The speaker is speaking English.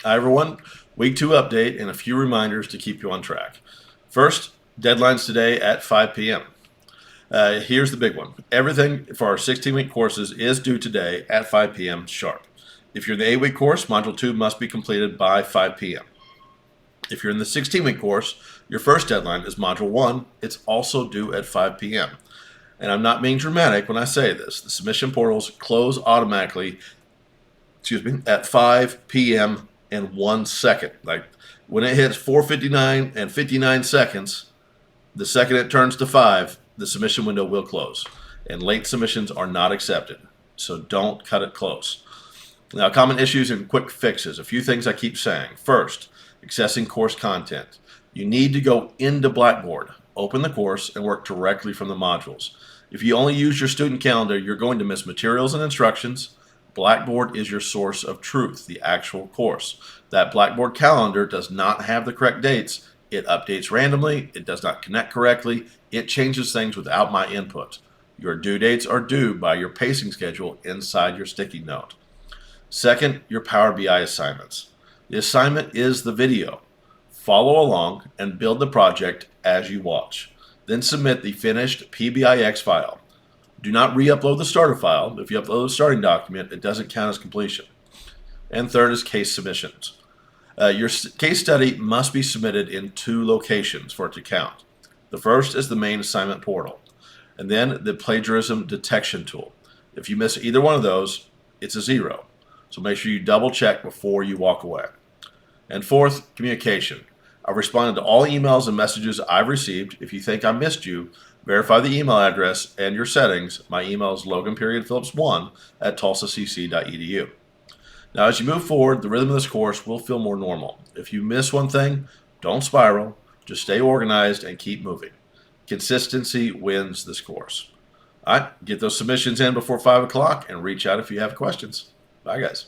Hi everyone, week 2 update and a few reminders to keep you on track. First, deadlines today at 5 p.m. Here's the big one. Everything for our 16-week courses is due today at 5 p.m. sharp. If you're in the 8-week course, Module 2 must be completed by 5 p.m. If you're in the 16-week course, your first deadline is Module 1. It's also due at 5 p.m. And I'm not being dramatic when I say this. The submission portals close automatically at 5 p.m. in 1 second. Like when it hits 4:59 and 59 seconds, the second it turns to 5, the submission window will close. And late submissions are not accepted. So don't cut it close. Now, common issues and quick fixes. A few things I keep saying. First, accessing course content. You need to go into Blackboard, open the course, and work directly from the modules. If you only use your student calendar, you're going to miss materials and instructions. Blackboard is your source of truth, the actual course. That Blackboard calendar does not have the correct dates. It updates randomly. It does not connect correctly. It changes things without my input. Your due dates are due by your pacing schedule inside your sticky note. Second, your Power BI assignments. The assignment is the video. Follow along and build the project as you watch. Then submit the finished PBIX file. Do not re-upload the starter file. If you upload the starting document, it doesn't count as completion. And third is case submissions. Your case study must be submitted in 2 locations for it to count. The first is the main assignment portal, and then the plagiarism detection tool. If you miss either one of those, it's a 0. So make sure you double check before you walk away. And fourth, communication. I've responded to all emails and messages I've received. If you think I missed you, verify the email address and your settings. My email is logan.phillips1@tulsacc.edu. Now, as you move forward, the rhythm of this course will feel more normal. If you miss one thing, don't spiral. Just stay organized and keep moving. Consistency wins this course. All right, get those submissions in before 5 o'clock and reach out if you have questions. Bye, guys.